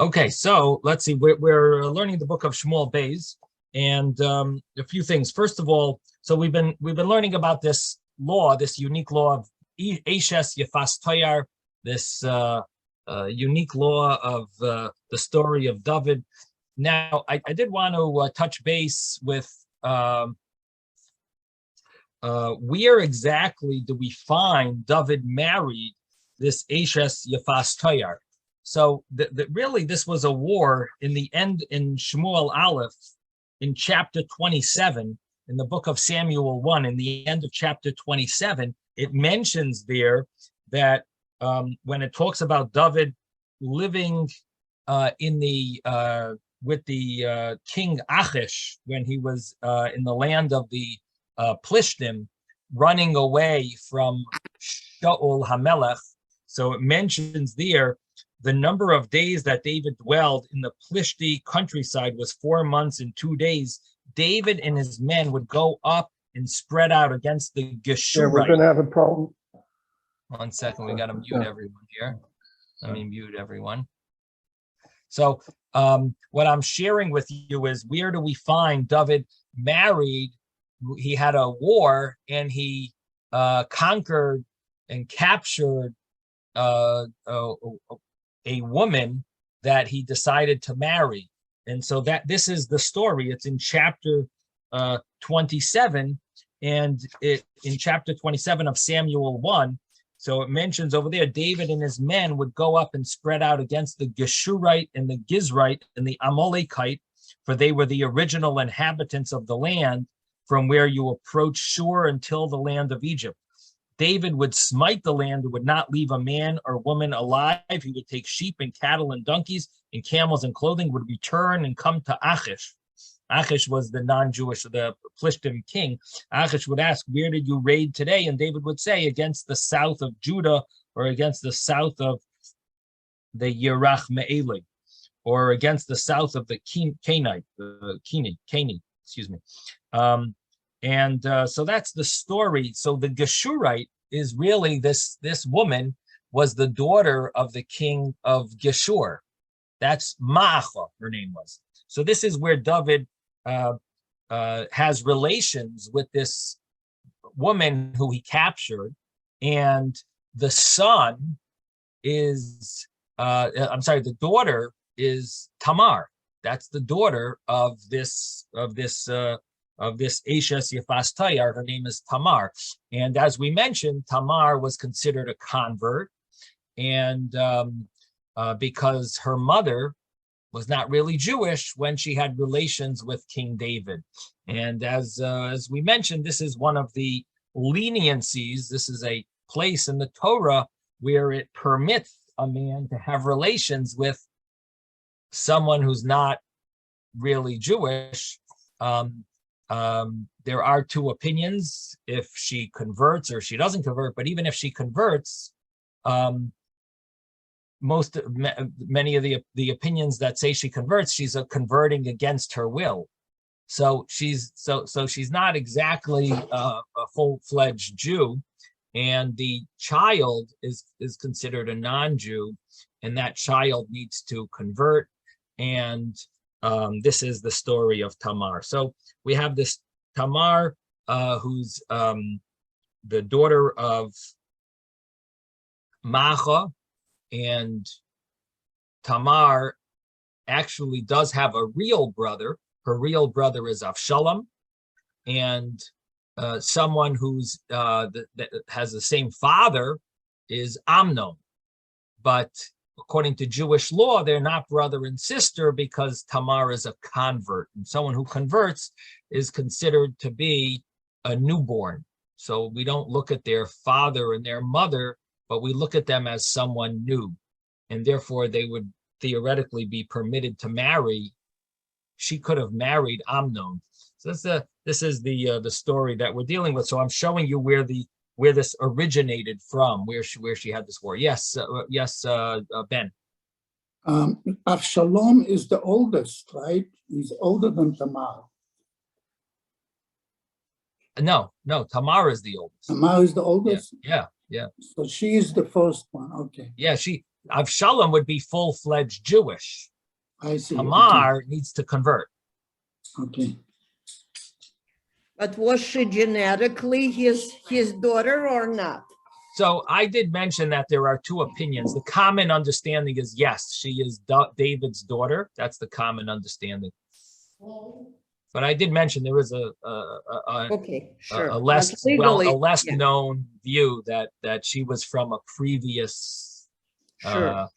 Okay, so let's see. We're learning the book of Shmuel Beis, and a few things. First of all, so we've been learning about this law, this unique law of Eishes Yefas Toyar, this unique law of the story of David. Now, I did want to touch base with where exactly do we find David married this Eishes Yefas Toyar? So really, this was a war in the end in Shmuel Aleph, in chapter 27, in the book of Samuel 1, in the end of chapter 27, it mentions there that when it talks about David living in the with the king Achish, when he was in the land of the Plishtim, running away from Shaul Hamelech. So it mentions there the number of days that David dwelled in the Plishti countryside was 4 months and 2 days. David and his men would go up and spread out against the Geshurite. Yeah, we're going to have a problem. 1 second, we got to mute everyone here. Let me mute everyone. So what I'm sharing with you is, where do we find David married? He had a war and he conquered and captured a woman that he decided to marry. And so this is the story. It's in chapter 27, and in chapter 27 of Samuel 1. So it mentions over there, David and his men would go up and spread out against the Geshurite and the Gizrite and the Amalekite, for they were the original inhabitants of the land from where you approach Shur until the land of Egypt. David would smite the land and would not leave a man or woman alive. He would take sheep and cattle and donkeys and camels and clothing, would return and come to Achish. Achish was the non-Jewish, the Plishtim king. Achish would ask, where did you raid today? And David would say, against the south of Judah, or against the south of the Yerach Me'eli, or against the south of the Kenite, excuse me. So that's the story. So the Geshurite is really this woman was the daughter of the king of Geshur. That's Ma'acha, her name was. So this is where David has relations with this woman who he captured, and the son is the daughter is Tamar. That's the daughter of this Eishes Yefas Toyar. Her name is Tamar. And as we mentioned, Tamar was considered a convert, and because her mother was not really Jewish when she had relations with King David. And as we mentioned, this is one of the leniencies. This is a place in the Torah where it permits a man to have relations with someone who's not really Jewish. There are two opinions if she converts or she doesn't convert, but even if she converts, many of the opinions that say she converts, she's converting against her will. So she's not exactly a full-fledged Jew, and the child is considered a non-Jew, and that child needs to convert. And this is the story of Tamar. So we have this Tamar, who's the daughter of Maacha, and Tamar actually does have a real brother. Her real brother is Avshalom, and someone who's that has the same father is Amnon. But according to Jewish law, they're not brother and sister because Tamar is a convert, and someone who converts is considered to be a newborn. So we don't look at their father and their mother, but we look at them as someone new, and therefore they would theoretically be permitted to marry. She could have married Amnon. So this is the story that we're dealing with. So I'm showing you where this originated from, where she had this war. Yes, Ben. Avshalom is the oldest, right? He's older than Tamar. No, Tamar is the oldest. Tamar is the oldest? Yeah. So she is the first one, okay. Yeah, Avshalom would be full-fledged Jewish. I see. Tamar needs to convert. Okay. But was she genetically his daughter or not? So I did mention that there are two opinions. The common understanding is yes, she is David's daughter. That's the common understanding. But I did mention there is Okay, sure. a less Legally, yeah, known view that she was from a previous sure.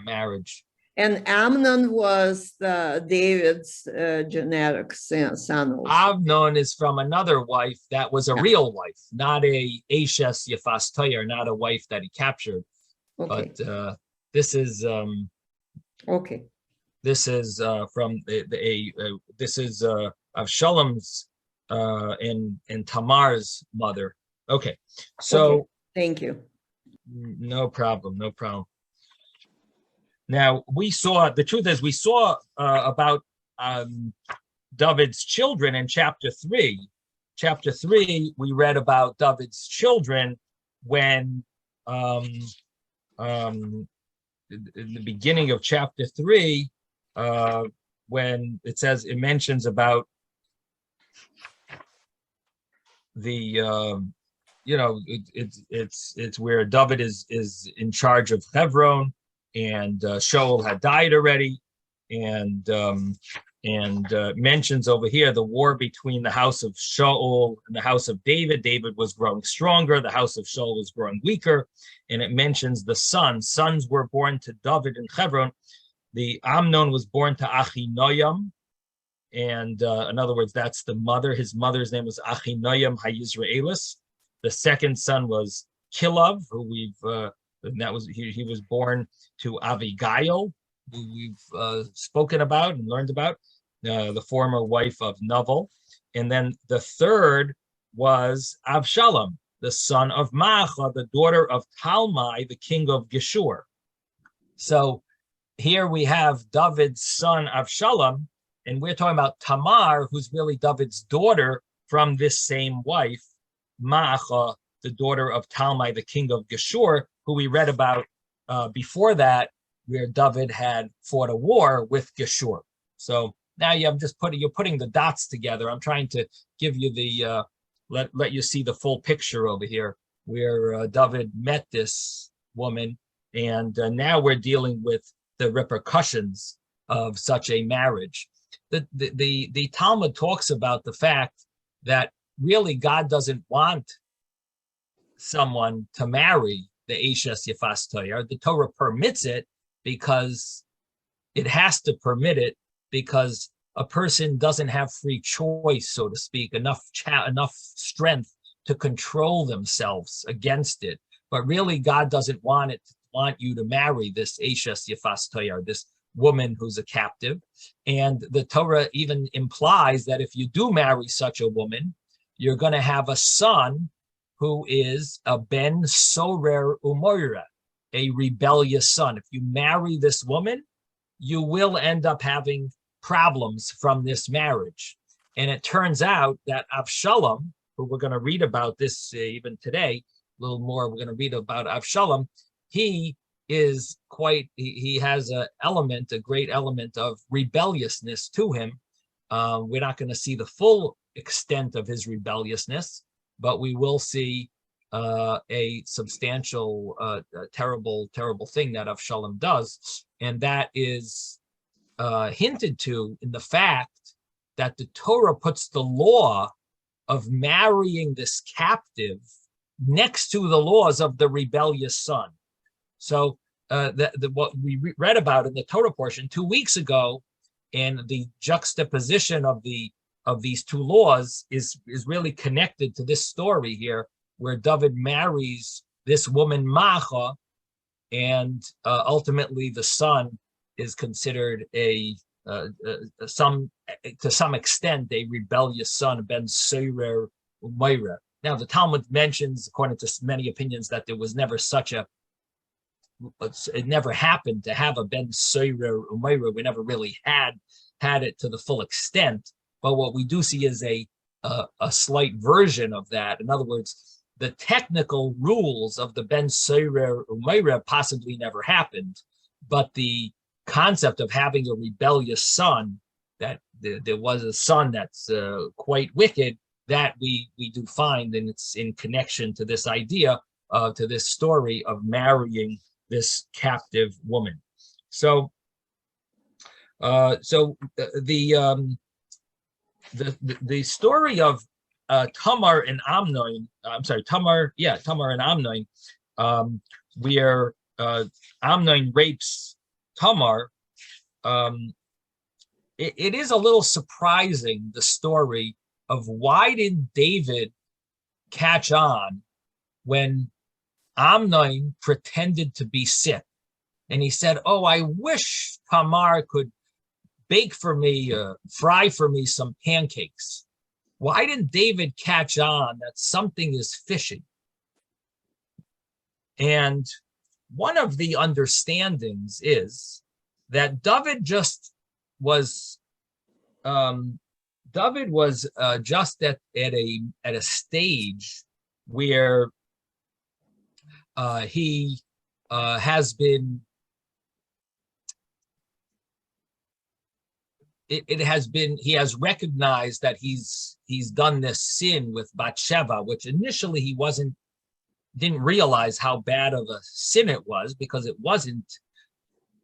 marriage. And Amnon was David's genetic son also. Amnon is from another wife that was a real wife, not a Ashes Yefas Toyer, not a wife that he captured. Okay. But this is Okay. this is from this is Avshalom's and Tamar's mother. Okay, so okay. Thank you. No problem. Now we saw, the truth is we saw about David's children in chapter 3. Chapter 3, we read about David's children when in the beginning of chapter 3, when it says, it mentions about the it's where David is in charge of Hebron, and Shaul had died already, and mentions over here the war between the house of Shaul and the house of David. David was growing stronger, the house of Shaul was growing weaker, and it mentions the sons were born to David in Hebron. The Amnon was born to Achinoam, and in other words, that's the mother. His mother's name was Achinoam HaYisraelis. The second son was Kilav, who he was born to Avigail, who we've spoken about and learned about, the former wife of Naval. And then the third was Avshalom, the son of Maacha, the daughter of Talmai, the king of Geshur. So here we have David's son Avshalom, and we're talking about Tamar, who's really David's daughter from this same wife, Maacha, the daughter of Talmai, the king of Geshur, who we read about before that, where David had fought a war with Geshur. So now you're putting the dots together. I'm trying to give you the let you see the full picture over here, where David met this woman, and now we're dealing with the repercussions of such a marriage. The Talmud talks about the fact that really God doesn't want someone to marry the Eishes Yefas Toyer. The Torah permits it because it has to permit it, because a person doesn't have free choice, so to speak, enough strength to control themselves against it. But really, God doesn't want you to marry this Eishes Yefas Toyer, this woman who's a captive. And the Torah even implies that if you do marry such a woman, you're going to have a son who is a ben sorer umoira, a rebellious son. If you marry this woman, you will end up having problems from this marriage. And it turns out that Avshalom, who we're going to read about this even today, a little more, we're going to read about Avshalom. He has a great element of rebelliousness to him. We're not going to see the full extent of his rebelliousness, but we will see a substantial, terrible thing that Avshalom does, and that is hinted to in the fact that the Torah puts the law of marrying this captive next to the laws of the rebellious son. So what we read about in the Torah portion 2 weeks ago, and the juxtaposition of these two laws is really connected to this story here, where David marries this woman Maacha, and ultimately the son is considered to some extent a rebellious son, ben sorer umayra. Now the Talmud mentions, according to many opinions, that there was never it never happened to have a ben sorer umayra. We never really had it to the full extent. But what we do see is a slight version of that. In other words, the technical rules of the Ben Serer Umayra possibly never happened, but the concept of having a rebellious son, that there was a son that's quite wicked, that we do find, and it's in connection to this idea, to this story of marrying this captive woman. So, the story of Tamar and Amnon, Tamar and Amnon, where Amnon rapes Tamar. It is a little surprising, the story of why didn't David catch on when Amnon pretended to be sick, and he said, "Oh, I wish Tamar could bake for me, fry for me some pancakes." Why didn't David catch on that something is fishy? And one of the understandings is that David was just at a stage where he has been. He has recognized that he's done this sin with Bathsheba, which initially he didn't realize how bad of a sin it was, because it wasn't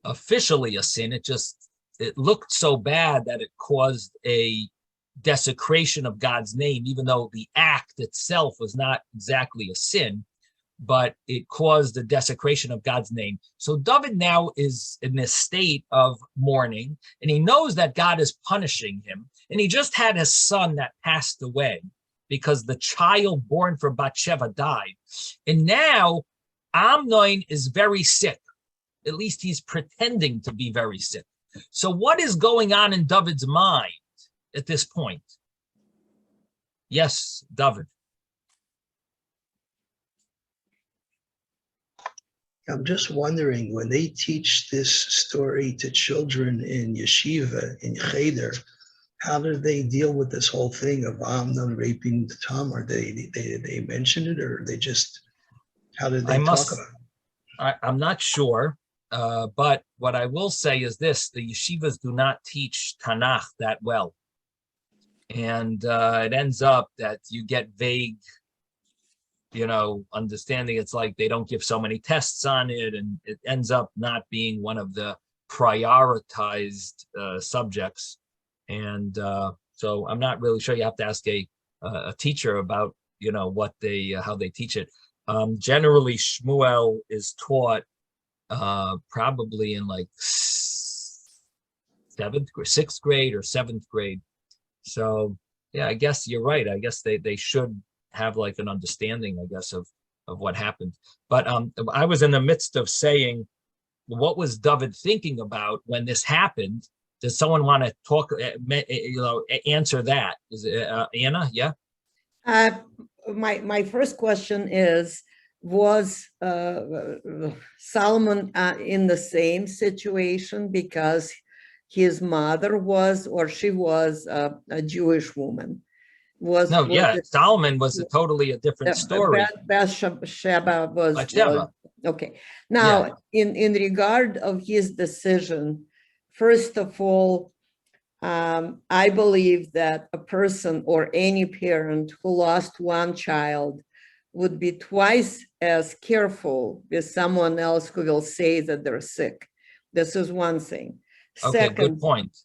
officially a sin. It looked so bad that it caused a desecration of God's name, even though the act itself was not exactly a sin, but it caused the desecration of God's name. So David now is in this state of mourning, and he knows that God is punishing him. And he just had his son that passed away because the child born for Bathsheba died. And now Amnon is very sick. At least he's pretending to be very sick. So what is going on in David's mind at this point? Yes, David. I'm just wondering, when they teach this story to children in yeshiva, in cheder, how do they deal with this whole thing of Amnon raping the Tamar? They mention it, or they just, how did they talk about it? I'm not sure, but what I will say is this: the yeshivas do not teach Tanakh that well. And it ends up that you get vague, understanding. It's like they don't give so many tests on it, and it ends up not being one of the prioritized subjects. And so I'm not really sure. You have to ask a teacher about, what how they teach it. Generally, Shmuel is taught probably in like 6th grade or 7th grade. So yeah, I guess you're right. I guess they should have like an understanding, I guess, of what happened. But I was in the midst of saying, what was David thinking about when this happened? Does someone want to talk, answer that? Is it Anna? Yeah. My first question is, was Solomon in the same situation because his mother was, or she was a Jewish woman? Solomon was totally a different story. Bathsheba was okay. Now, in regard of his decision, first of all, I believe that a person or any parent who lost one child would be twice as careful with someone else who will say that they're sick. This is one thing. Okay, good point.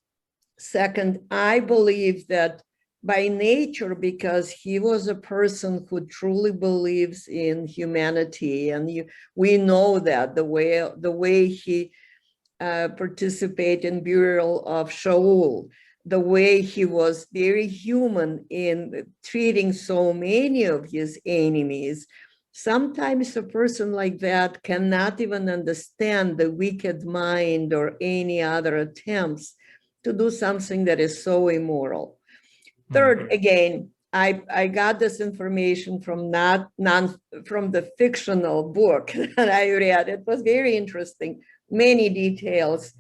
Second, I believe that by nature, because he was a person who truly believes in humanity, and we know that the way he participated in burial of Shaul, the way he was very human in treating so many of his enemies. Sometimes a person like that cannot even understand the wicked mind or any other attempts to do something that is so immoral. Third, again, I got this information from from the fictional book that I read. It was very interesting, many details,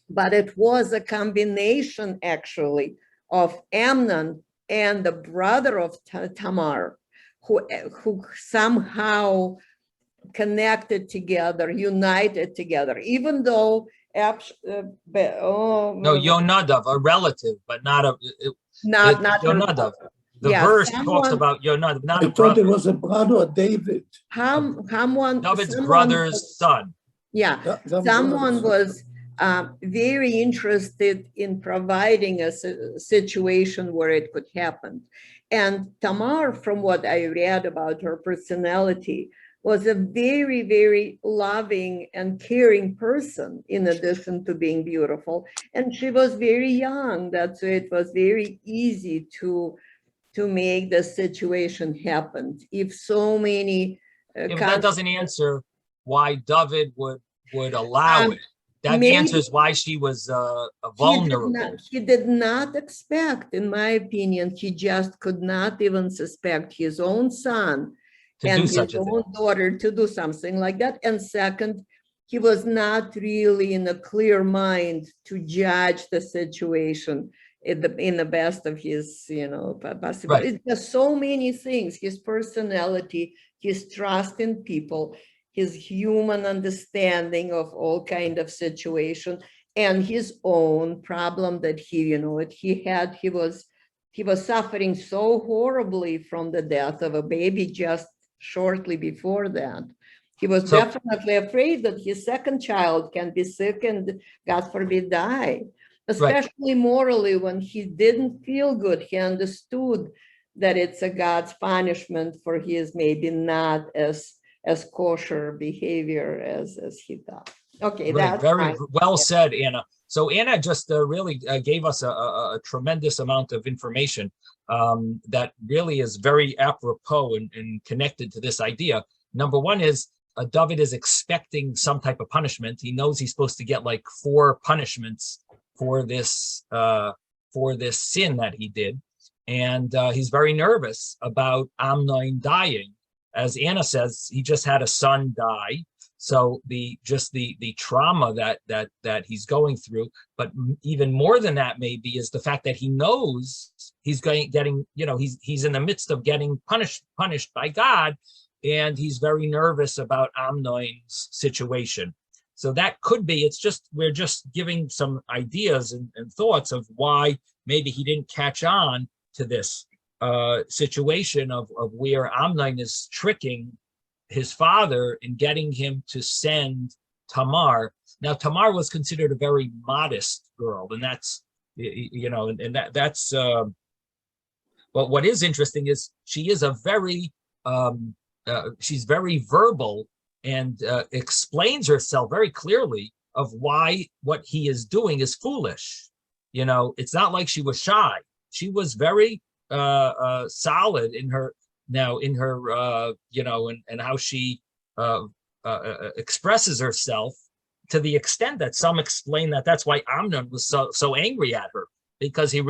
but it was a combination actually of Amnon and the brother of Tamar, who somehow connected together, united together, even though No, Yonadav, a relative, but not a not her Yonadav. The yeah, verse talks someone, about Yonadav, not I a thought it brother. was a brother of David. David's someone brother's son. yeah, That someone was very interested in providing a situation where it could happen. And Tamar, from what I read about her personality, was a very, very loving and caring person, in addition to being beautiful. And she was very young. That's why it was very easy to make the situation happen. If so many If that doesn't answer why David would allow it. That maybe answers why she was vulnerable. he did not expect, in my opinion, he just could not even suspect his own son To and do his such a thing. own daughter to do something like that. And second, he was not really in a clear mind to judge the situation in the best of his, possible. Right. It's just so many things: his personality, his trust in people, his human understanding of all kind of situation, and his own problem that he was suffering so horribly from the death of a baby just shortly before that. He was definitely afraid that his second child can be sick and, God forbid, die, especially morally. When he didn't feel good, he understood that it's a God's punishment for his maybe not as kosher behavior as he thought. Okay, Right. that's Very fine. well said, Anna. So Anna just really gave us a tremendous amount of information that really is very apropos and connected to this idea. Number one is David is expecting some type of punishment. He knows he's supposed to get like 4 punishments for this sin that he did, and he's very nervous about Amnon dying. As Anna says, he just had a son die. So the trauma that he's going through, but even more than that maybe is the fact that he knows he's getting, he's in the midst of getting punished by God, and he's very nervous about Amnon's situation. So that could be, we're just giving some ideas and thoughts of why maybe he didn't catch on to this situation of where Amnon is tricking his father in getting him to send Tamar. Now, Tamar was considered a very modest girl, and that's, that's, but what is interesting is she is a very, she's very verbal and explains herself very clearly of why what he is doing is foolish. It's not like she was shy. She was very solid in her, and how she expresses herself, to the extent that some explain that that's why Amnon was so angry at her, because she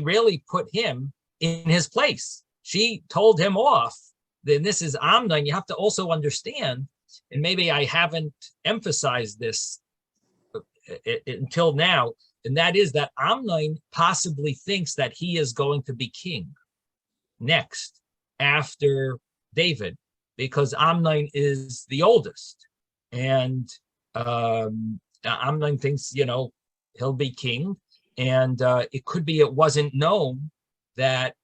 really put him in his place. She told him off. Then this is Amnon. You have to also understand, and maybe I haven't emphasized this until now, and that is that Amnon possibly thinks that he is going to be king next after David, because Amnon is the oldest, and Amnon thinks he'll be king, and it could be it wasn't known that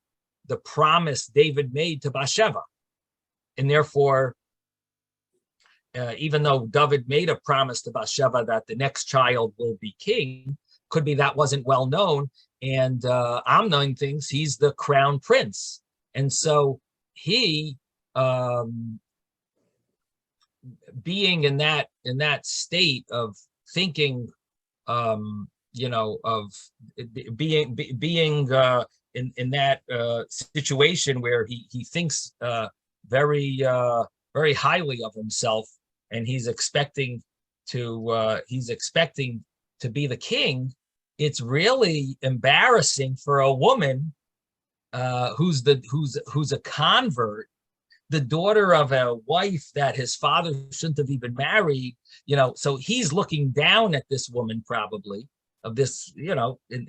the promise David made to Bathsheba, and therefore even though David made a promise to Bathsheba that the next child will be king, could be that wasn't well known, and Amnon thinks he's the crown prince. And so he, being in that state of thinking, of being in that situation where he thinks very highly of himself, and he's expecting to be the king. It's really embarrassing for a woman who's a convert, the daughter of a wife that his father shouldn't have even married, so he's looking down at this woman, probably, of this,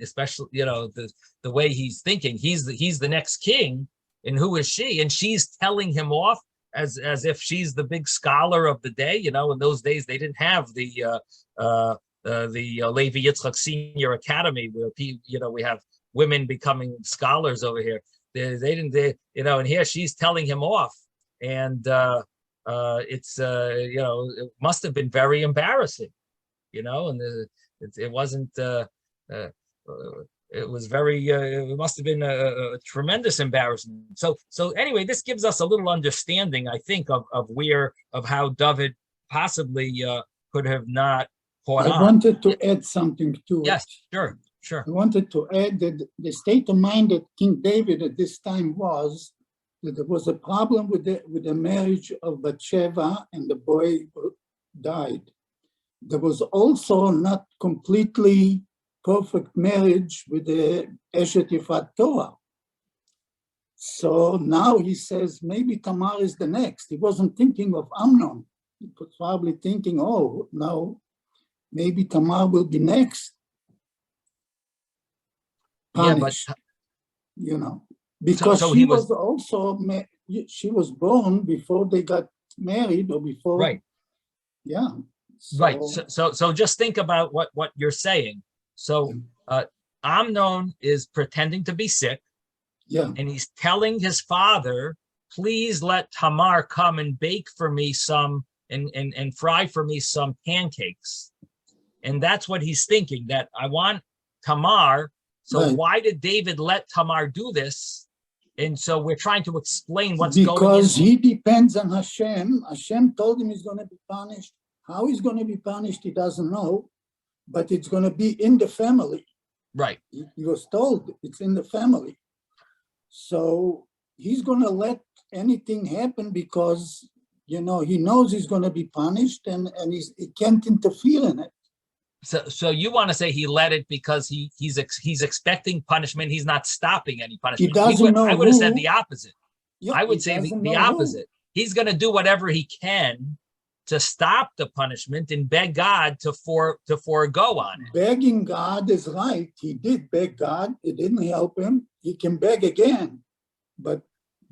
especially, the way he's thinking, he's the next king, and who is she? And she's telling him off as if she's the big scholar of the day. In those days they didn't have the Levi Yitzchok Senior Academy where we have women becoming scholars over here. They didn't, and here she's telling him off, and it must have been very embarrassing, and it wasn't. It was very. It must have been a tremendous embarrassment. So anyway, this gives us a little understanding, I think, of how David possibly could have not caught on. I wanted to add something to it. Yes, sure. I wanted to add that the state of mind that King David at this time was that there was a problem with the marriage of Bathsheba, and the boy died. There was also not completely perfect marriage with the Eshet Yifat Torah. So now he says maybe Tamar is the next. He wasn't thinking of Amnon. He was probably thinking, oh, no, maybe Tamar will be next. Punished, because she was also, she was born before they got married or before. Right. Yeah. Right. So just think about what you're saying. So Amnon is pretending to be sick. Yeah. And he's telling his father, please let Tamar come and bake for me some and fry for me some pancakes. And that's what he's thinking, that I want Tamar. So right. Why did David let Tamar do this? And so we're trying to explain what's going on. Because he depends on Hashem. Hashem told him he's going to be punished. How he's going to be punished, he doesn't know. But it's going to be in the family. Right. He was told it's in the family. So he's going to let anything happen because, he knows he's going to be punished and he can't interfere in it. So you want to say he let it because he's expecting punishment. He's not stopping any punishment. He doesn't know. I would have said the opposite. Yeah, I would say the opposite. He's going to do whatever he can to stop the punishment and beg God to forego on it. Begging God is right. He did beg God. It didn't help him. He can beg again. But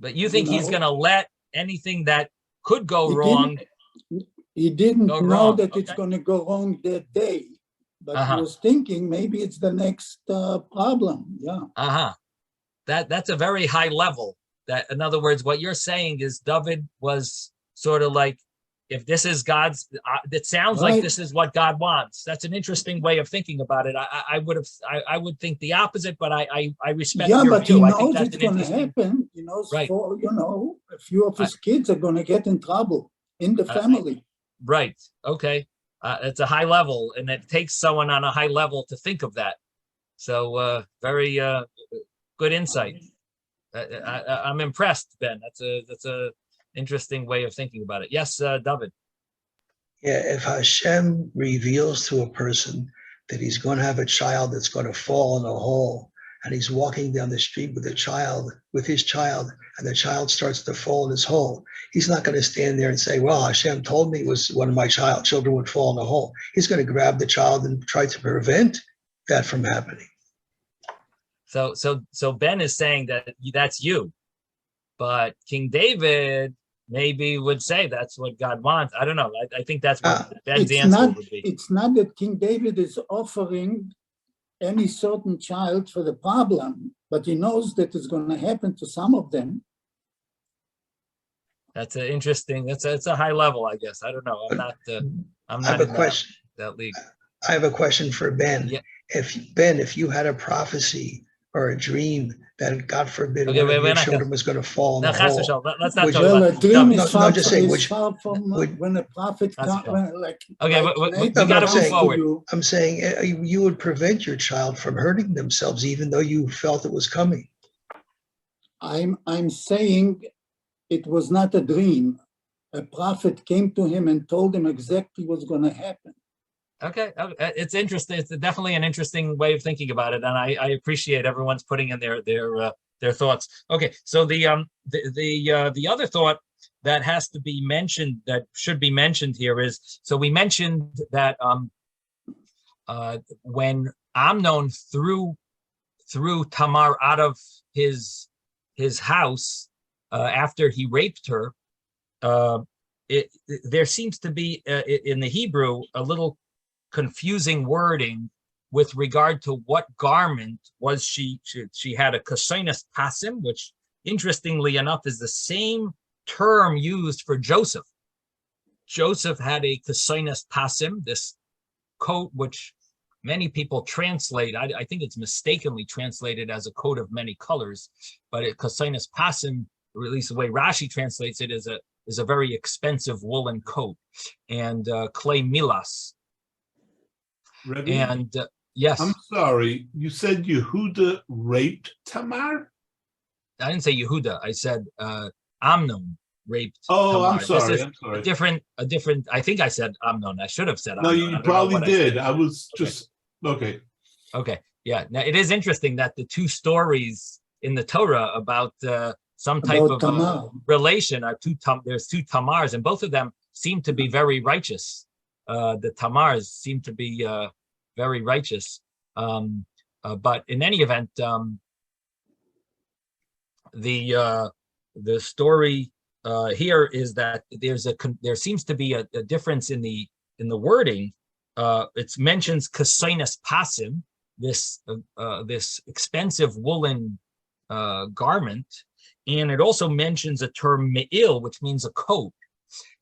you think he's going to let anything that could go wrong? He didn't know that it's going to go wrong that day. But he was thinking maybe it's the next problem. Yeah. That's a very high level. That, in other words, what you're saying is David was sort of like, if this is God's, it sounds like this is what God wants. That's an interesting way of thinking about it. I would think the opposite, but I respect your view. Yeah, but he knows it's going to happen. He knows, right. A few of his kids are going to get in trouble in the family. Right. Okay. It's a high level, and it takes someone on a high level to think of that. So very good insight. I'm impressed, Ben. That's a interesting way of thinking about it. Yes, David. Yeah, if Hashem reveals to a person that he's going to have a child that's going to fall in a hole, and he's walking down the street with his child, and the child starts to fall in his hole, he's not going to stand there and say, well, Hashem told me it was one of my children would fall in a hole. He's going to grab the child and try to prevent that from happening. So Ben is saying that that's you, but King David maybe would say that's what God wants. I don't know. I think that's what Ben's answer would be. It's not that King David is offering any certain child for the problem, but he knows that it's going to happen to some of them. That's an interesting. It's a high level, I guess. I don't know. I'm not in that league. I have a question for Ben. Yeah. If you had a prophecy or a dream that, God forbid, one of your children was going to fall in the hole. Let's not talk about that. A dream is far from when a prophet comes. We got to move forward. I'm saying you would prevent your child from hurting themselves, even though you felt it was coming. I'm saying it was not a dream. A prophet came to him and told him exactly what's going to happen. Okay, it's interesting. It's definitely an interesting way of thinking about it, and I appreciate everyone's putting in their thoughts. Okay, so the other thought that has to be mentioned, that should be mentioned here, is, so we mentioned that when Amnon threw Tamar out of his his house after he raped her, there seems to be in the Hebrew a little confusing wording with regard to what garment was she. She had a kasainas pasim, which interestingly enough is the same term used for Joseph. Joseph had a kasainas pasim, this coat which many people translate. I think it's mistakenly translated as a coat of many colors, but kasainas pasim, or at least the way Rashi translates it, is a very expensive woolen coat, and clay milas. Rebbe, And yes, I'm sorry, you said Yehuda raped Tamar? I didn't say Yehuda. I said Amnon raped Oh, Tamar. I'm sorry. This is I'm sorry. a different. I think I said Amnon. I should have said No, Amnon. you I don't know probably what I did. said. I was Okay. just okay. Okay. Yeah. Now it is interesting that the two stories in the Torah about some type About of Tamar. relation are there's two Tamars, and both of them seem to be very righteous. The Tamars seem to be very righteous. But in any event, the story here is that there seems to be a difference in the wording. It mentions kasainas pasim, this expensive woolen garment, and it also mentions a term me'il, which means a coat.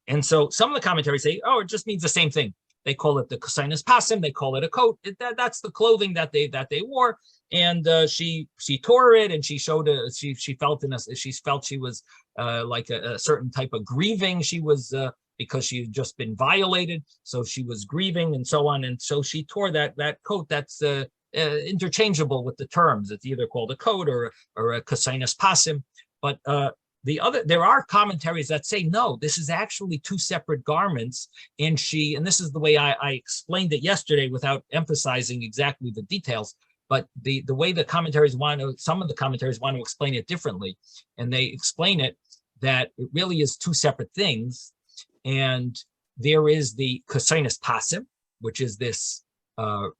And so some of the commentaries say, oh, it just means the same thing. They call it the kasainas pasim. They call it a coat. That's the clothing that they wore. And she tore it, and she showed she felt she was like a certain type of grieving. She was because she had just been violated, so she was grieving and so on. And so she tore that coat. That's interchangeable with the terms. It's either called a coat or a kasainas pasim. But there are commentaries that say no, this is actually two separate garments, and this is the way I explained it yesterday without emphasizing exactly the details. But the way some of the commentaries want to explain it differently, and they explain it that it really is two separate things, and there is the kasainas pasim, which is this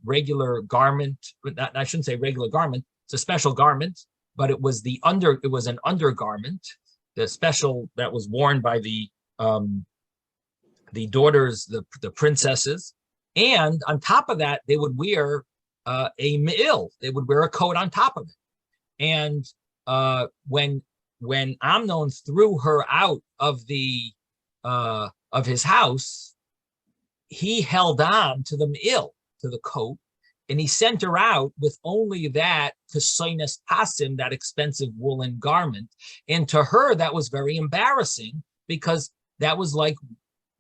regular garment. I shouldn't say regular garment; it's a special garment, but it was an undergarment, the special that was worn by the daughters, the princesses, and on top of that, they would wear a me'il. They would wear a coat on top of it. And when Amnon threw her out of his house, he held on to the me'il, to the coat, and he sent her out with only that kasainas pasim, that expensive woolen garment. And to her, that was very embarrassing, because that was like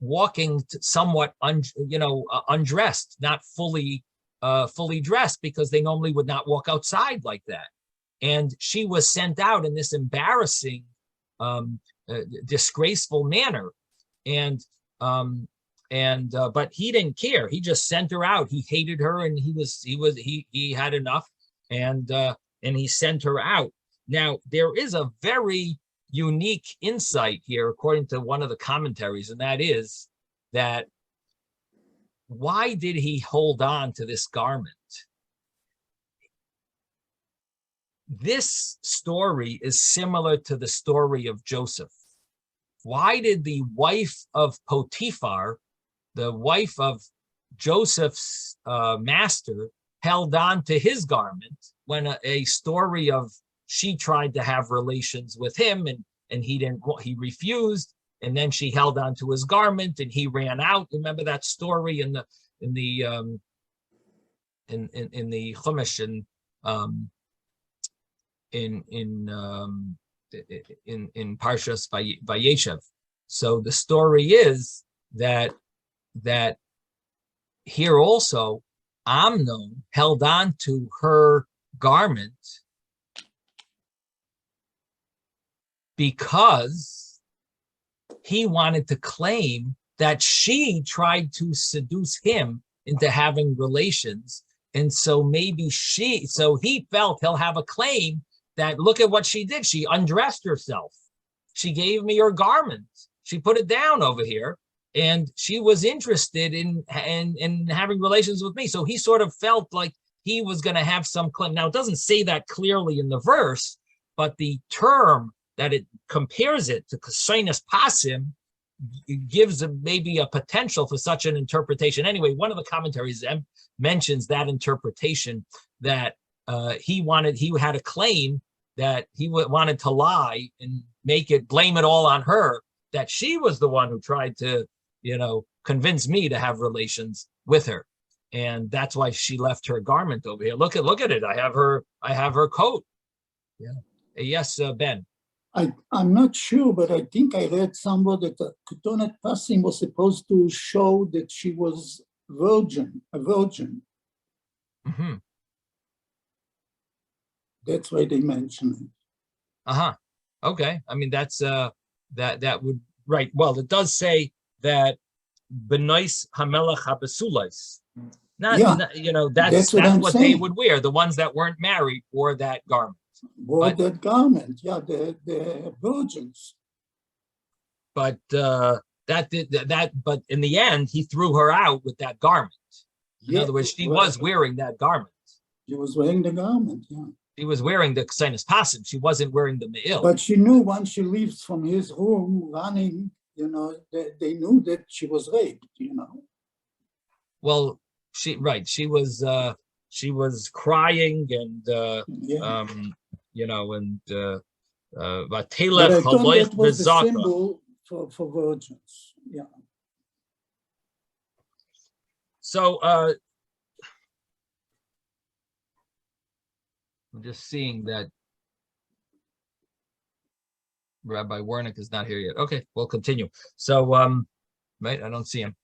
walking somewhat undressed, not fully dressed, because they normally would not walk outside like that. And she was sent out in this embarrassing, disgraceful manner. But he didn't care. He just sent her out. He hated her, and he had enough, and he sent her out. Now, there is a very unique insight here, according to one of the commentaries, and that is that why did he hold on to this garment? This story is similar to the story of Joseph. Why did the wife of Potiphar, the wife of Joseph's master, held on to his garment when a story of she tried to have relations with him and he refused, and then she held on to his garment and he ran out. Remember that story in the Chumash in Parshas Vayeshev. So the story is that here also Amnon held on to her garment because he wanted to claim that she tried to seduce him into having relations. And so so he felt he'll have a claim that, look at what she did. She undressed herself. She gave me her garment. She put it down over here, and she was interested in having relations with me. So he sort of felt like he was going to have some claim. Now, it doesn't say that clearly in the verse, but the term that it compares it to Kasainas Pasim gives maybe a potential for such an interpretation. Anyway, one of the commentaries mentions that interpretation, that he had a claim that he wanted to lie and blame it all on her, that she was the one who tried to, convince me to have relations with her. And that's why she left her garment over here. Look at it. I have her coat. Yeah. Yes, Ben. I'm not sure, but I think I read somewhere that Ketonet Pasim was supposed to show that she was a virgin. Mm-hmm. That's why they mention it. Uh-huh. Okay. I mean, that's that would, right. Well, it does say that Benois Hamelach Habesulais. That's what they would wear, the ones that weren't married wore that garment. That garment, yeah, the virgins. But but in the end, he threw her out with that garment. In other words, she was wearing that garment. She was wearing the garment, yeah. She was wearing the Ksainas Pasim. She wasn't wearing the Me'il. But she knew once she leaves from his room running, they knew that she was raped, Well, she was crying and Vatelech Haloich Bezaka for virgins. Yeah. So I'm just seeing that Rabbi Wernick is not here yet. Okay, we'll continue. So right, I don't see him.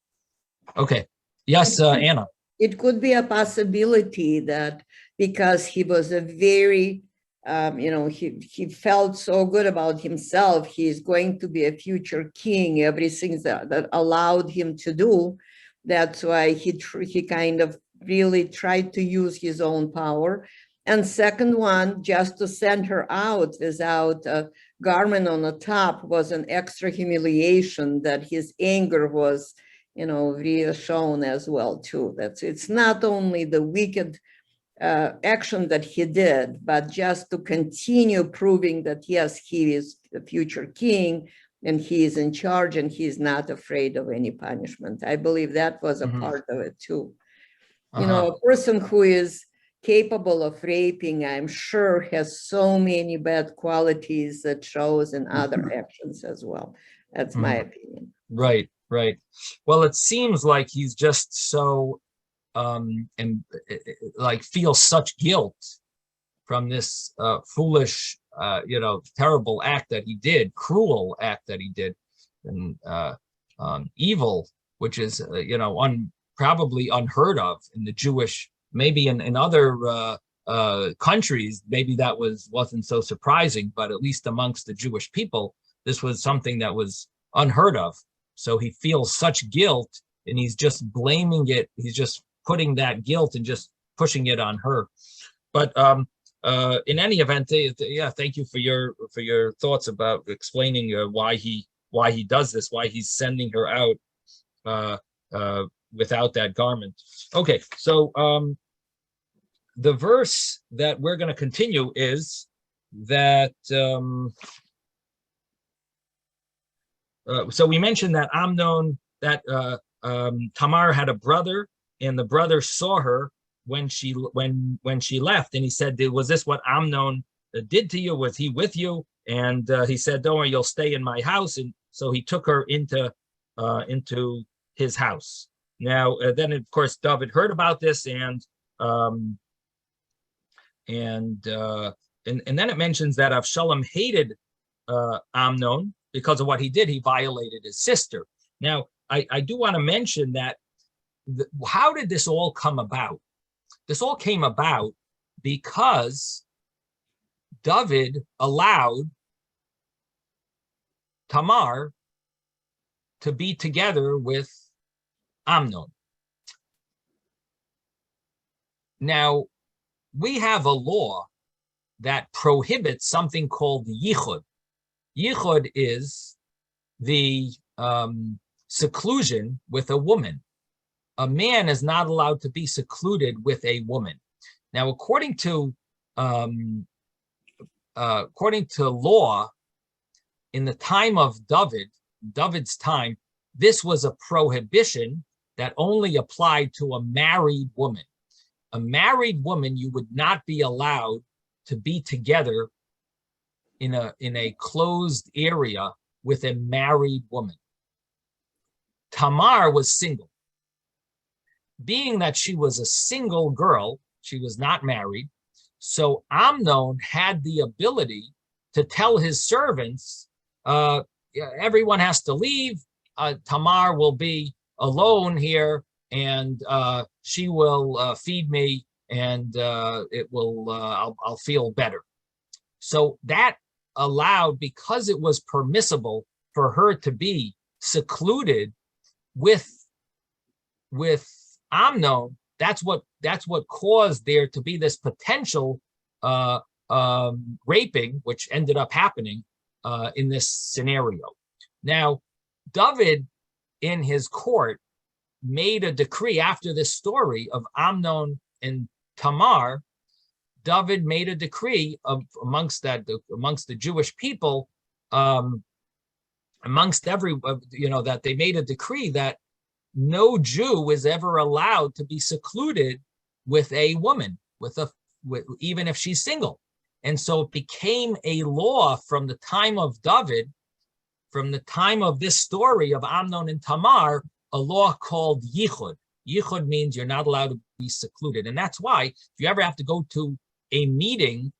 Okay. Yes, Anna. It could be a possibility that because he was a very he felt so good about himself, he's going to be a future king, everything that allowed him to do. That's why he kind of really tried to use his own power. And second one, just to send her out without a garment on the top was an extra humiliation that his anger was, really shown as well too. It's not only the wicked action that he did, but just to continue proving that, yes, he is the future king and he is in charge and he's not afraid of any punishment. I believe that was a part of it too. A person who is capable of raping, I'm sure, has so many bad qualities that shows in other actions as well. That's my opinion. Right. Well, it seems like he's just so and feels such guilt from this foolish, terrible act that he did, cruel act that he did, and evil, which is probably unheard of in the Jewish. Maybe in other countries, maybe that wasn't so surprising, but at least amongst the Jewish people, this was something that was unheard of. So he feels such guilt, and he's just blaming it. He's just putting that guilt and just pushing it on her. But in any event, thank you for your thoughts about explaining why he does this, why he's sending her out without that garment. Okay, so the verse that we're going to continue is that. So we mentioned that Amnon, that Tamar had a brother, and the brother saw her when she left, and he said, "Was this what Amnon did to you? Was he with you?" And he said, "Don't worry, you'll stay in my house." And so he took her into his house. Now, then of course David heard about this, and then it mentions that Avshalom hated Amnon because of what he did. He violated his sister. Now, I do want to mention that how did this all come about? This all came about because David allowed Tamar to be together with Amnon. Now, we have a law that prohibits something called yichud. Yichud is the seclusion with a woman. A man is not allowed to be secluded with a woman. Now, according to according to law, in the time of David's time, this was a prohibition that only applied to a married woman. A married woman, you would not be allowed to be together in a closed area with a married woman. Tamar was single. Being that she was a single girl, she was not married, so Amnon had the ability to tell his servants, everyone has to leave, Tamar will be alone here, and she will feed me, and I'll feel better. So that allowed, because it was permissible for her to be secluded with Amnon, that's what caused there to be this potential raping, which ended up happening in this scenario. Now, David, in his court, made a decree after this story of Amnon and Tamar. David made a decree amongst the Jewish people, that they made a decree that no Jew is ever allowed to be secluded with a woman, even if she's single. And so it became a law from the time of David, from the time of this story of Amnon and Tamar, a law called Yichud. Yichud means you're not allowed to be secluded. And that's why if you ever have to go to a meeting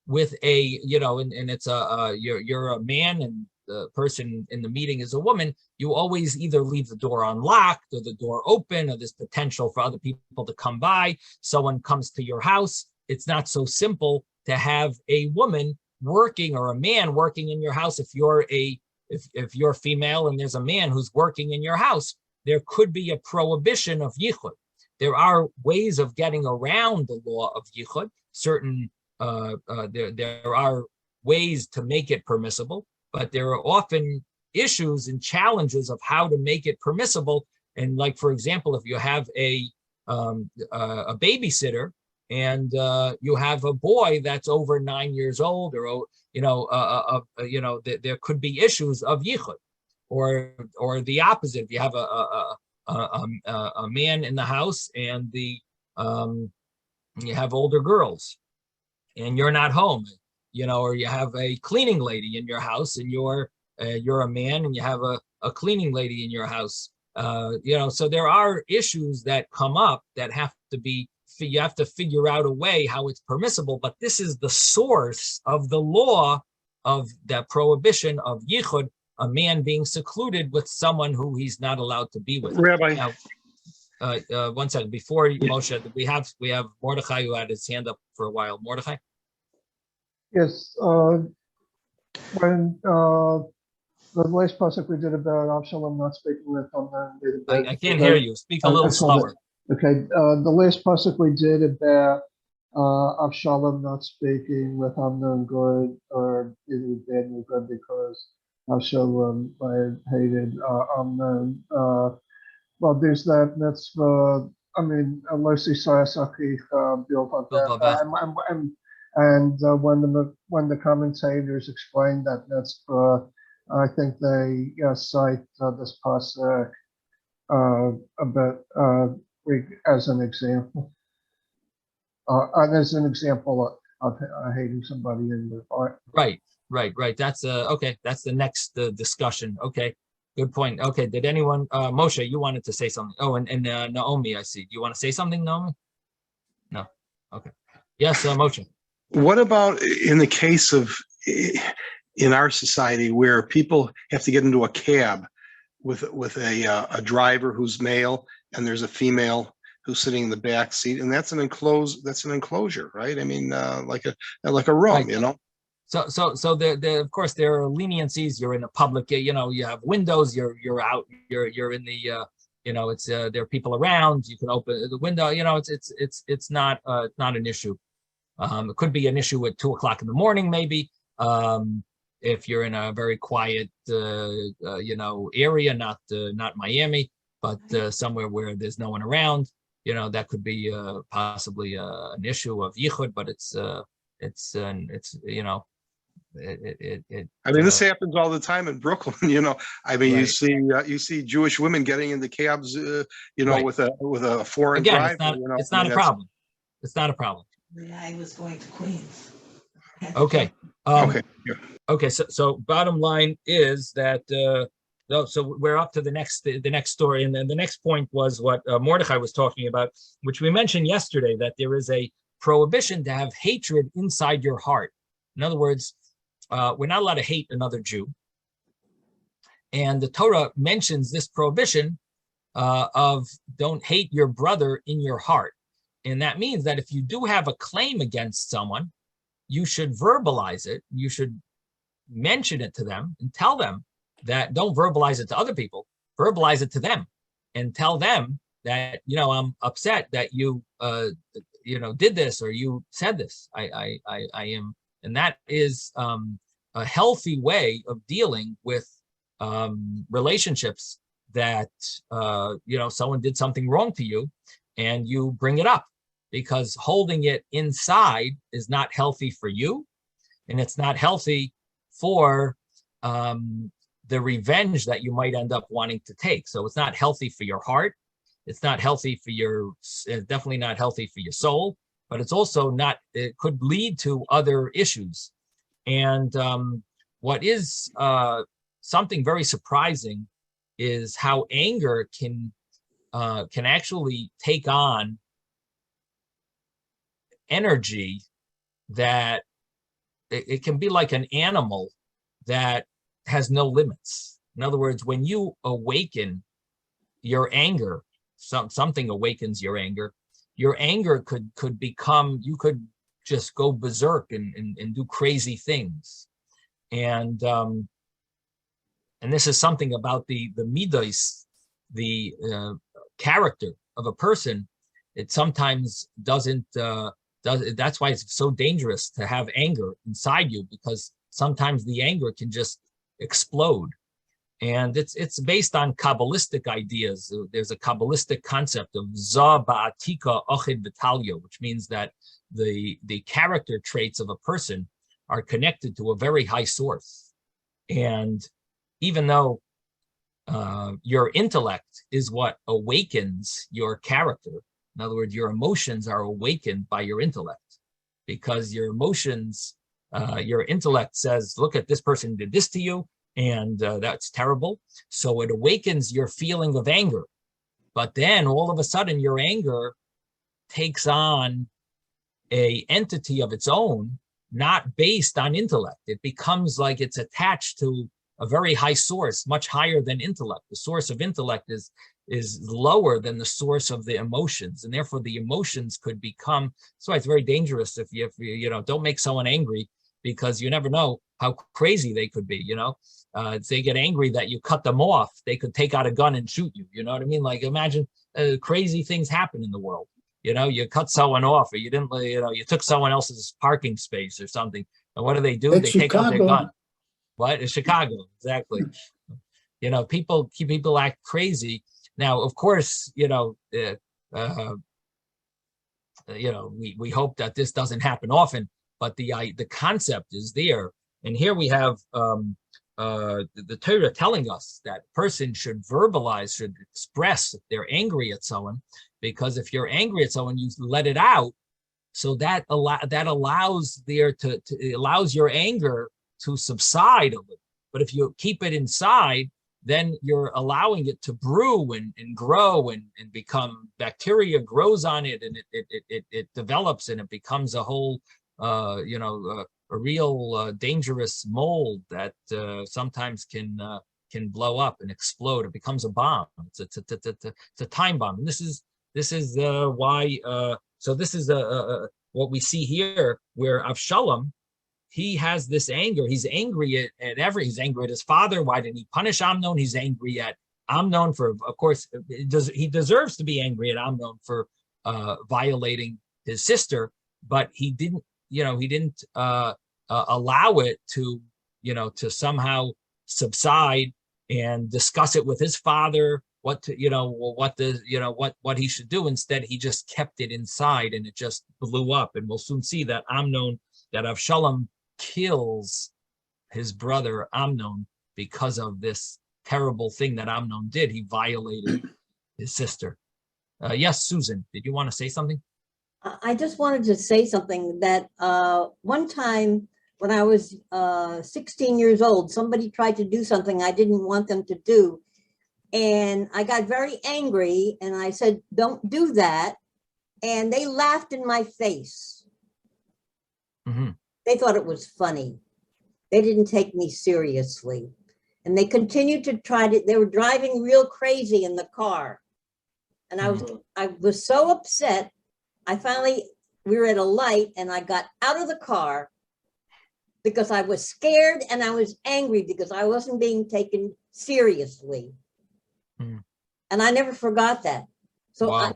with and it's you're a man and the person in the meeting is a woman, you always either leave the door unlocked or the door open, or there's potential for other people to come by. Someone comes to your house. It's not so simple to have a woman working or a man working in your house. If you're female and there's a man who's working in your house, there could be a prohibition of yichud. There are ways of getting around the law of yichud. There are ways to make it permissible, but there are often issues and challenges of how to make it permissible. And like, for example, if you have a babysitter and you have a boy that's over 9 years old, or there could be issues of yichud, or the opposite. If you have a man in the house and you have older girls and you're not home, or you have a cleaning lady in your house and you're a man and you have a cleaning lady in your house, so there are issues that come up that you have to figure out a way how it's permissible. But this is the source of the law of the prohibition of yichud, a man being secluded with someone who he's not allowed to be with. Rabbi. Now, 1 second, before Moshe, we have Mordechai who had his hand up for a while. Mordechai? Yes, when the last pasuk we did about Avshalom not speaking with Amnon. I can't hear you. Speak a little slower. Okay, the last pasuk we did about Avshalom not speaking with Amnon good, or either bad or good, because Avshalom hated Amnon. Well, there's that mitzvah. I mean, Losi Sayasaki built on that. And when the commentators explain that mitzvah, I think they cite this pasuk a bit as an example. As an example of hating somebody in their heart. Right. That's okay. That's the next discussion. Okay, good point. Okay, did anyone, Moshe, you wanted to say something? Oh, and Naomi, I see. Do you want to say something, Naomi? No. Okay. Yes, Moshe. What about in the case of in our society where people have to get into a cab with a driver who's male and there's a female who's sitting in the back seat, and that's an enclosure, right? I mean, like a room, right. So there of course there are leniencies. You're in a public, you have windows. You're out. You're in the it's there are people around. You can open the window. It's not an issue. It could be an issue at 2 o'clock in the morning, maybe, if you're in a very quiet, area, not Miami, but somewhere where there's no one around. That could be possibly an issue of yichud, but it's I mean, this happens all the time in Brooklyn. I mean, Right. you see Jewish women getting into cabs, Right. with a foreign Again, driver. it's not a problem. It's not a problem. I was going to Queens. Okay. Okay. Yeah. Okay. So bottom line is that so we're up to the next story, and then the next point was what Mordechai was talking about, which we mentioned yesterday, that there is a prohibition to have hatred inside your heart. In other words, we're not allowed to hate another Jew, and the Torah mentions this prohibition of don't hate your brother in your heart, and that means that if you do have a claim against someone, you should verbalize it. You should mention it to them and tell them that. Don't verbalize it to other people, verbalize it to them and tell them that, I'm upset that you, did this, or you said this. I am. And that is a healthy way of dealing with relationships that, someone did something wrong to you and you bring it up, because holding it inside is not healthy for you. And it's not healthy for the revenge that you might end up wanting to take. So it's not healthy for your heart. It's not healthy for definitely not healthy for your soul, but it's also not, it could lead to other issues. And what is something very surprising is how anger can actually take on energy that it can be like an animal that has no limits. In other words, when you awaken your anger, something awakens your anger could become, you could just go berserk and do crazy things. And this is something about the midos, the character of a person. It sometimes doesn't, that's why it's so dangerous to have anger inside you, because sometimes the anger can just explode. And it's based on Kabbalistic ideas. There's a Kabbalistic concept of za ba'atika ochid v'talya, which means that the character traits of a person are connected to a very high source. And even though your intellect is what awakens your character, in other words, your emotions are awakened by your intellect, because your emotions, your intellect says, look at this person did this to you, and that's terrible. So it awakens your feeling of anger. But then all of a sudden your anger takes on an entity of its own, not based on intellect. It becomes like it's attached to a very high source, much higher than intellect. The source of intellect is lower than the source of the emotions, and therefore the emotions could become. So it's very dangerous if you don't make someone angry, because you never know how crazy they could be. If they get angry that you cut them off, they could take out a gun and shoot you. You know what I mean? Like, imagine crazy things happen in the world. You cut someone off, or you didn't, you took someone else's parking space or something. And what do? They take out their gun. What? In Chicago, exactly. People act crazy. Now, of course, we hope that this doesn't happen often, but the concept is there. And here we have the Torah telling us that person should verbalize, should express if they're angry at someone, because if you're angry at someone, you let it out. So that allows allows your anger to subside a little. But if you keep it inside, then you're allowing it to brew and grow and become, bacteria grows on it, and it develops, and it becomes a whole, a real dangerous mold that sometimes can blow up and explode. It becomes a bomb. It's a time bomb. And this is why. So this is what we see here, where Avshalom, he has this anger. He's angry he's angry at his father. Why didn't he punish Amnon? He's angry at Amnon for, of course, he deserves to be angry at Amnon for violating his sister, but he didn't allow it to somehow subside and discuss it with his father, what he should do. Instead, he just kept it inside, and it just blew up. And we'll soon see that Avshalom kills his brother Amnon because of this terrible thing that Amnon did. He violated his sister. Yes, Susan, did you want to say something? I just wanted to say something that one time when I was 16 years old, somebody tried to do something I didn't want them to do. And I got very angry and I said, don't do that. And they laughed in my face. Mm-hmm. They thought it was funny. They didn't take me seriously. And they continued to try to, they were driving real crazy in the car. And I was so upset. We were at a light and I got out of the car because I was scared and I was angry because I wasn't being taken seriously. Hmm. And I never forgot that. So Wow.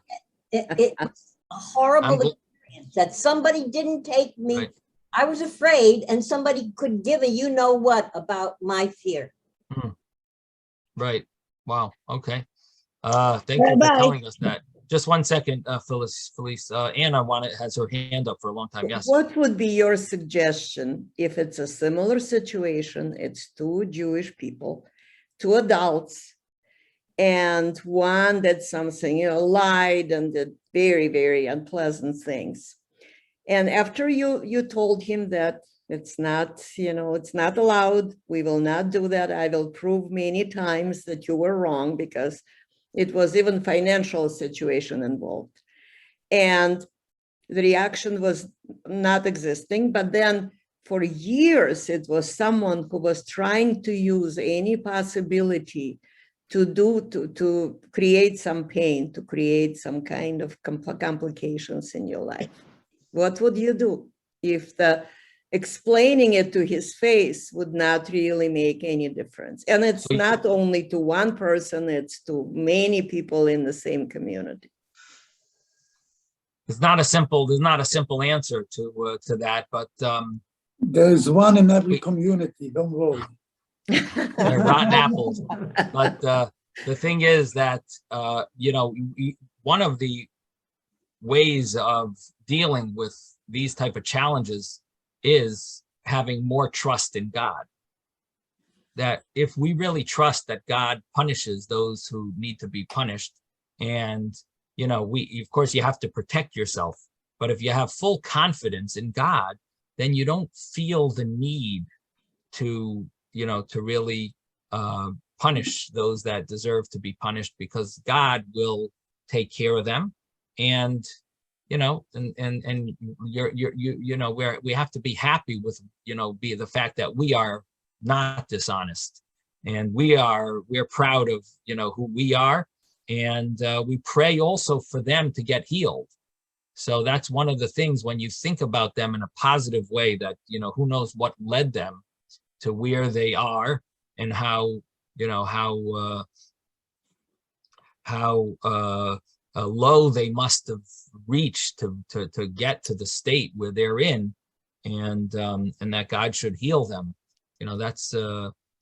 It was a horrible experience that somebody didn't take me. Right. I was afraid and somebody could give a you know what about my fear. Hmm. Right. Wow. Okay. Thank you for telling us that. Just one second, Felice. Anna has her hand up for a long time. Yes. What would be your suggestion if it's a similar situation? It's two Jewish people, two adults, and one did something, lied and did very, very unpleasant things. And after you told him that it's not, it's not allowed, we will not do that. I will prove many times that you were wrong because it was even financial situation involved. And the reaction was not existing, but then for years, it was someone who was trying to use any possibility to create some pain, to create some kind of complications in your life. What would you do if the explaining it to his face would not really make any difference? And it's not only to one person, it's to many people in the same community. There's not a simple answer to that, but there's one in every community, don't worry. they're rotten apples. But the thing is that one of the ways of dealing with these type of challenges is having more trust in God. That if we really trust that God punishes those who need to be punished, and of course you have to protect yourself, but if you have full confidence in God, then you don't feel the need to really punish those that deserve to be punished, because God will take care of them. And we have to be happy with the fact that we are not dishonest, and we're proud of who we are, and we pray also for them to get healed. So that's one of the things when you think about them in a positive way, that who knows what led them to where they are, and how low they must have reached to get to the state where they're in, and that God should heal them. That's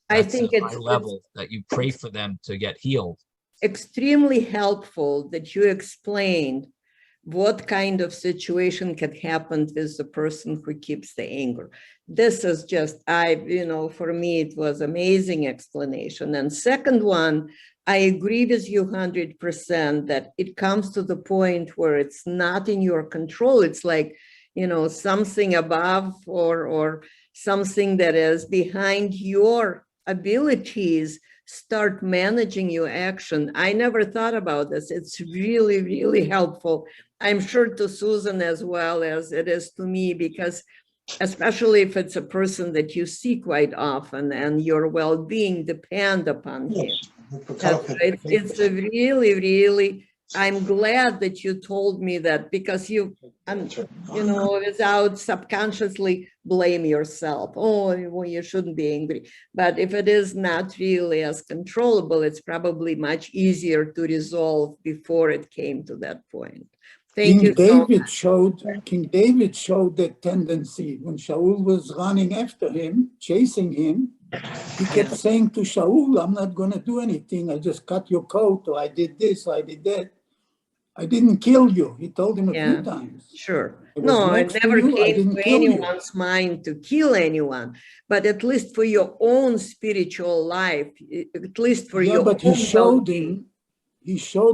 I think a high level that you pray for them to get healed. Extremely helpful that you explained what kind of situation can happen with the person who keeps the anger. This is just, for me, it was amazing explanation. And second one, I agree with you 100% that it comes to the point where it's not in your control. It's like, something above or something that is behind your abilities start managing your action. I never thought about this. It's really, really helpful. I'm sure to Susan as well as it is to me, because especially if it's a person that you see quite often and your well-being depend upon him. It's a really, really, I'm glad that you told me that, because without subconsciously blame yourself. Oh, well, you shouldn't be angry. But if it is not really as controllable, it's probably much easier to resolve before it came to that point. King David showed that tendency when Shaul was running after him, chasing him. He kept saying to Shaul, I'm not going to do anything. I just cut your coat, or I did this, or I did that. I didn't kill you. He told him a Yeah. few times. Sure. I was No, it next to never you, I came didn't to kill you. anyone's mind to kill anyone, but at least for your own spiritual life, at least for Yeah, your but he own showed well-being.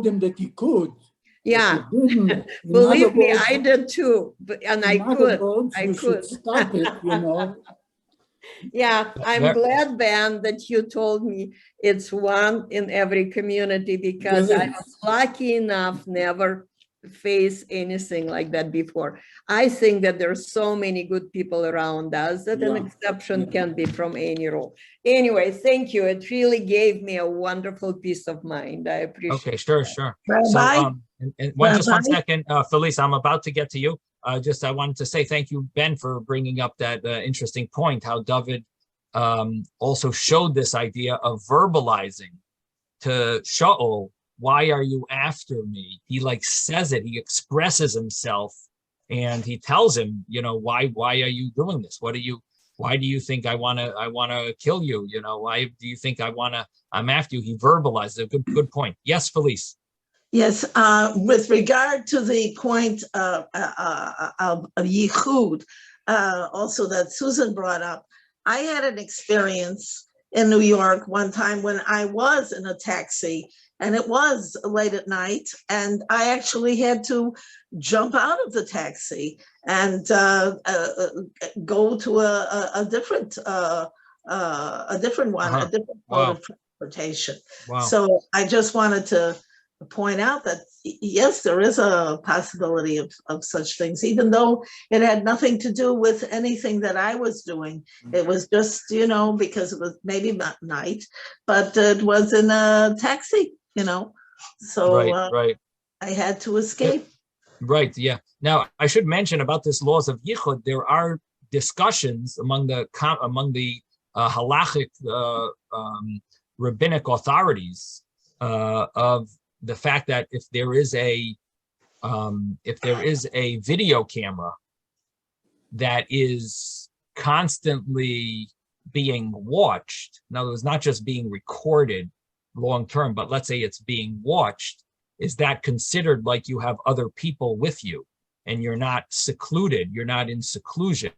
him that he could. But Yeah, he didn't. In other believe me, words, I did too, and I in other could, words, I we should could. stop it, you know. Yeah, I'm Ver- glad, Ben, that you told me it's one in every community because There I is. was lucky enough never face anything like that before. I think that there's so many good people around us that an Yeah, exception yeah. can be from any rule. Anyway, thank you. It really gave me a wonderful peace of mind. I appreciate Okay, sure, that. sure. So, Rabbi, and just one Rabbi? second, Felice, I'm about to get to you. I wanted to say thank you, Ben, for bringing up that interesting point, how David also showed this idea of verbalizing to Shaul, why are you after me? He like says it, he expresses himself, and he tells him, why are you doing this? Why do you think I wanna kill you? Why do you think I'm after you? He verbalized a good point. Yes, Felice. Yes, with regard to the point of Yichud, also that Susan brought up, I had an experience in New York one time when I was in a taxi and it was late at night and I actually had to jump out of the taxi and go to a different one, a different mode of transportation. Wow. So I just wanted to point out that yes, there is a possibility of such things, even though it had nothing to do with anything that I was doing. It was just, because it was maybe not night, but it was in a taxi, so Right. I had to escape. Right, yeah. Now, I should mention about this laws of yichud, there are discussions among the halachic rabbinic authorities of the fact that if there is a video camera that is constantly being watched, in other words, not just being recorded long term, but let's say it's being watched, is that considered like you have other people with you and you're not secluded, you're not in seclusion?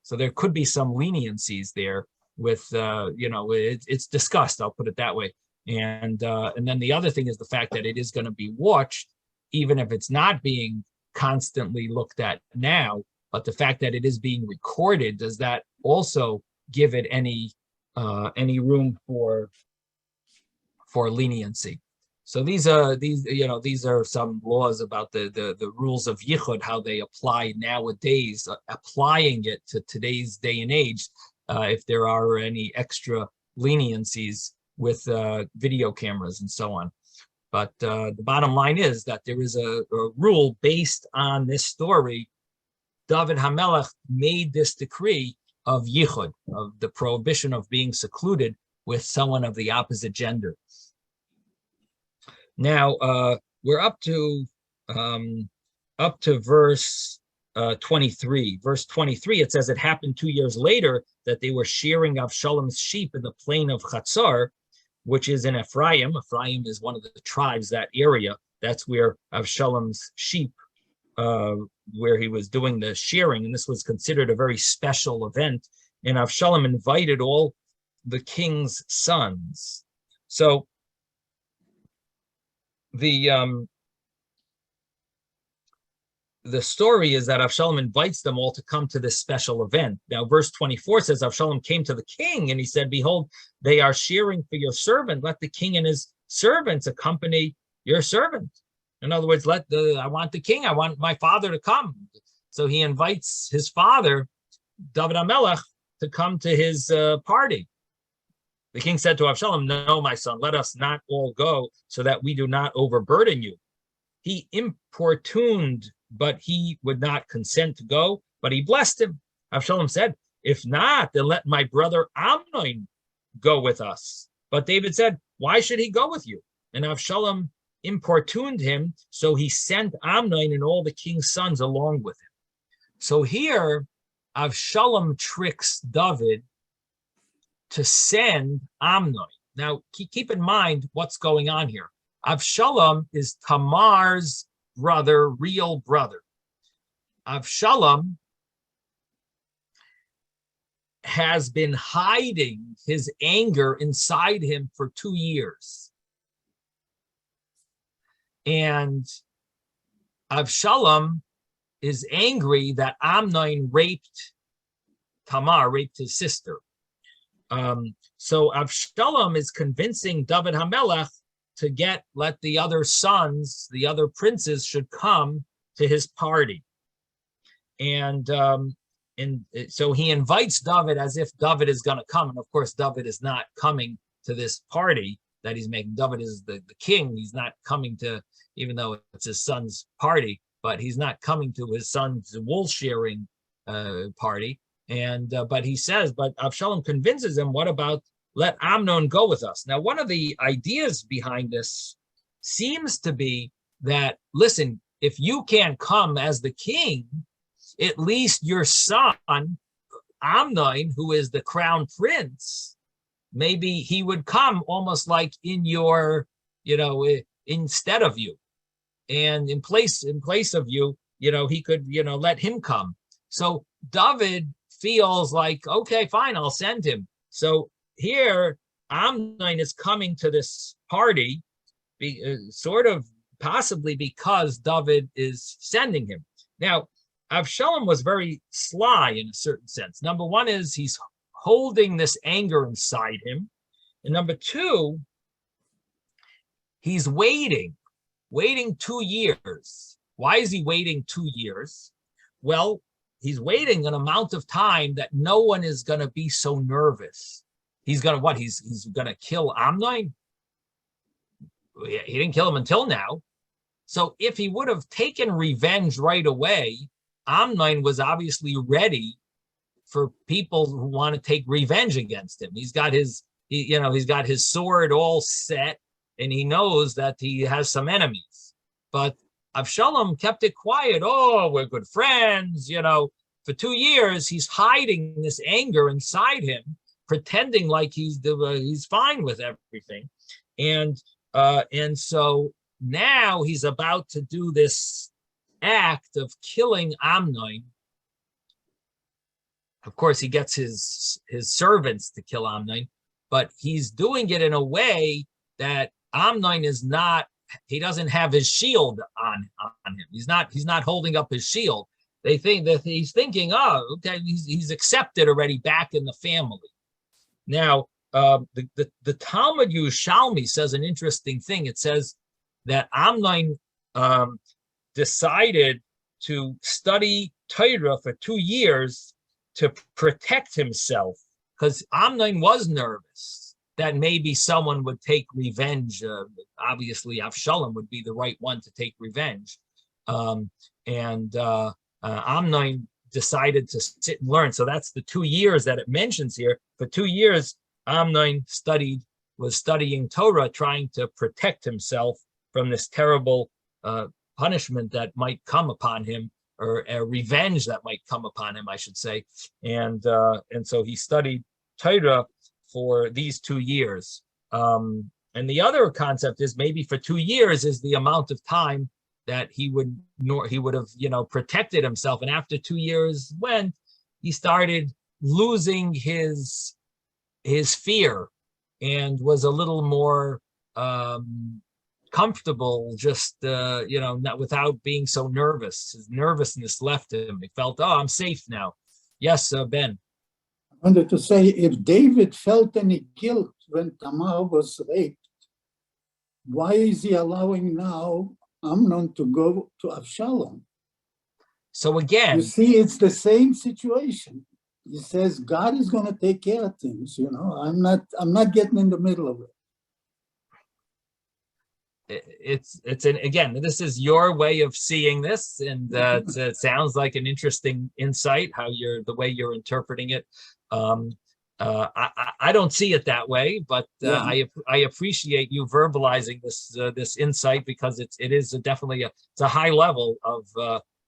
So there could be some leniencies there with, it's discussed, I'll put it that way. And then the other thing is the fact that it is going to be watched, even if it's not being constantly looked at now, but the fact that it is being recorded, does that also give it any room for leniency? So these are some laws about the rules of yichud, how they apply nowadays, applying it to today's day and age, if there are any extra leniencies with video cameras and so on. But the bottom line is that there is a rule based on this story. David HaMelech made this decree of yichud, of the prohibition of being secluded with someone of the opposite gender. Now we're up to verse 23. Verse 23, it says, it happened 2 years later that they were shearing Avshalom's sheep in the plain of Chatzar, which is in Ephraim. Ephraim is one of the tribes, that area. That's where Avshalom's sheep, where he was doing the shearing. And this was considered a very special event. And Avshalom invited all the king's sons. So the story is that Avshalom invites them all to come to this special event. Now, verse 24 says, Avshalom came to the king and he said, behold, they are shearing for your servant. Let the king and his servants accompany your servant. In other words, I want the king, I want my father to come. So he invites his father, David HaMelech, to come to his party. The king said to Avshalom, no, my son, let us not all go so that we do not overburden you. He importuned, but he would not consent to go, but he blessed him. Avshalom said, if not, then let my brother Amnon go with us. But David said, why should he go with you? And Avshalom importuned him, so he sent Amnon and all the king's sons along with him. So here, Avshalom tricks David to send Amnon. Now, keep in mind what's going on here. Avshalom is Tamar's brother, real brother. Avshalom has been hiding his anger inside him for 2 years. And Avshalom is angry that Amnon raped Tamar, raped his sister. So Avshalom is convincing David HaMelech to let the other sons, the other princes should come to his party. And so he invites David as if David is going to come. And of course, David is not coming to this party that he's making. David is the king. He's not coming to, even though it's his son's party, but he's not coming to his son's wool shearing party. And but he says, but Avshalom convinces him, what about let Amnon go with us? Now, one of the ideas behind this seems to be that, listen, if you can't come as the king, at least your son, Amnon, who is the crown prince, maybe he would come almost like in your, instead of you. And in place of you, he could, let him come. So David feels like, okay, fine, I'll send him. So here, Amnon is coming to this party, sort of possibly because David is sending him. Now, Avshalom was very sly in a certain sense. Number one is he's holding this anger inside him. And number two, he's waiting 2 years. Why is he waiting 2 years? Well, he's waiting an amount of time that no one is going to be so nervous. He's going to what? He's going to kill Amnon? He didn't kill him until now. So if he would have taken revenge right away, Amnon was obviously ready for people who want to take revenge against him. He's got his sword all set, and he knows that he has some enemies. But Avshalom kept it quiet. Oh, we're good friends. For 2 years, he's hiding this anger inside him, pretending like he's fine with everything. And so now he's about to do this act of killing Amnon. Of course, he gets his servants to kill Amnon, but he's doing it in a way that Amnon is not, he doesn't have his shield on him. He's not holding up his shield. They think that he's thinking, oh, okay, he's accepted already back in the family. Now, the Talmud Yerushalmi says an interesting thing. It says that Amnon decided to study Torah for 2 years to protect himself, because Amnon was nervous that maybe someone would take revenge. Obviously, Avshalom would be the right one to take revenge. Amnon decided to sit and learn. So that's the 2 years that it mentions here. For 2 years, Amnon was studying Torah, trying to protect himself from this terrible punishment that might come upon him, or a revenge that might come upon him, I should say. And so he studied Torah for these 2 years. And the other concept is maybe for 2 years is the amount of time that he would have, protected himself. And after 2 years went, he started losing his fear and was a little more comfortable, just not without being so nervous. His nervousness left him. He felt, oh, I'm safe now. Yes, Ben. I wanted to say, if David felt any guilt when Tamar was raped, why is he allowing now Amnon to go to Avshalom? So again, you see, it's the same situation. He says God is going to take care of things. I'm not getting in the middle of it. Again, this is your way of seeing this, and it sounds like an interesting insight the way you're interpreting it. I don't see it that way, but I appreciate you verbalizing this insight, because it is definitely it's a high level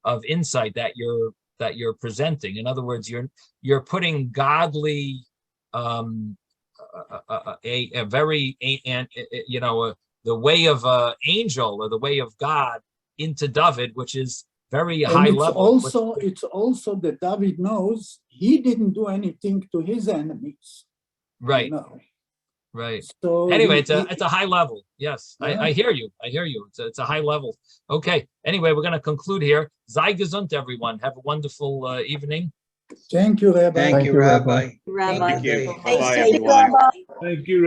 of insight that you're presenting. In other words, you're putting godly the way of an angel, or the way of God, into David, which is very And high it's level. also that David knows he didn't do anything to his enemies. Right, No. right. So Anyway, he- it's a high level. Yes, Yeah. I hear you. I hear you. It's a high level. Okay. Anyway, we're going to conclude here. Sei gesund, everyone. Have a wonderful evening. Thank you, Rabbi. Thank Thank you, you, Rabbi. Rabbi. Rabbi. Have a good day. Stay Bye, safe. everyone. Thank you.